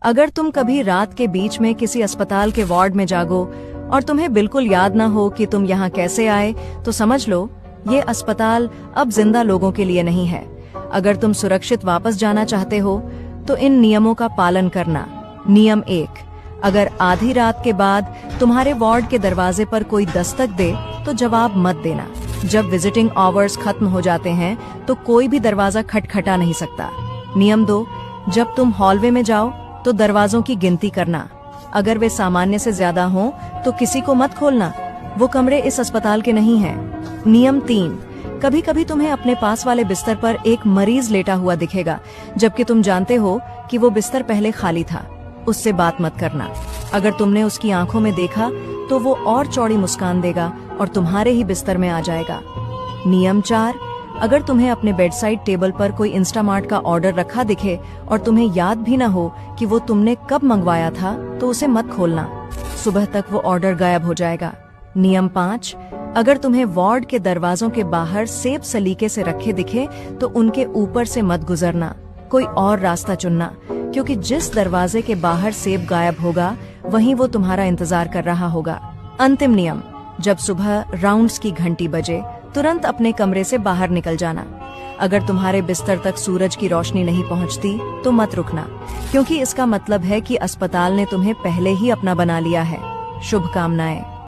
अगर तुम कभी रात के बीच में किसी अस्पताल के वार्ड में जागो और तुम्हें बिल्कुल याद ना हो कि तुम यहाँ कैसे आए, तो समझ लो ये अस्पताल अब जिंदा लोगों के लिए नहीं है। अगर तुम सुरक्षित वापस जाना चाहते हो तो इन नियमों का पालन करना। नियम 1, अगर आधी रात के बाद तुम्हारे वार्ड के दरवाजे पर कोई दस्तक दे तो जवाब मत देना। जब विजिटिंग आवर्स खत्म हो जाते हैं तो कोई भी दरवाजा खटखटा नहीं सकता। नियम 2, जब तुम हॉलवे में जाओ तो दरवाजों की गिनती करना। अगर वे सामान्य से ज्यादा हों तो किसी को मत खोलना, वो कमरे इस अस्पताल के नहीं हैं। नियम 3, कभी कभी तुम्हें अपने पास वाले बिस्तर पर एक मरीज लेटा हुआ दिखेगा, जबकि तुम जानते हो कि वो बिस्तर पहले खाली था। उससे बात मत करना। अगर तुमने उसकी आंखों में देखा तो वो और चौड़ी मुस्कान देगा और तुम्हारे ही बिस्तर में आ जाएगा। नियम 4, अगर तुम्हें अपने बेडसाइड टेबल पर कोई इंस्टामार्ट का ऑर्डर रखा दिखे और तुम्हें याद भी ना हो कि वो तुमने कब मंगवाया था, तो उसे मत खोलना। सुबह तक वो ऑर्डर गायब हो जाएगा। नियम 5, अगर तुम्हें वार्ड के दरवाजों के बाहर सेब सलीके से रखे दिखे तो उनके ऊपर से मत गुजरना, कोई और रास्ता चुनना, क्योंकि जिस दरवाजे के बाहर सेब गायब होगा वहीं वो तुम्हारा इंतजार कर रहा होगा। अंतिम नियम, जब सुबह राउंड्स की घंटी बजे तुरंत अपने कमरे से बाहर निकल जाना। अगर तुम्हारे बिस्तर तक सूरज की रोशनी नहीं पहुंचती तो मत रुकना, क्योंकि इसका मतलब है कि अस्पताल ने तुम्हें पहले ही अपना बना लिया है। शुभकामनाएं।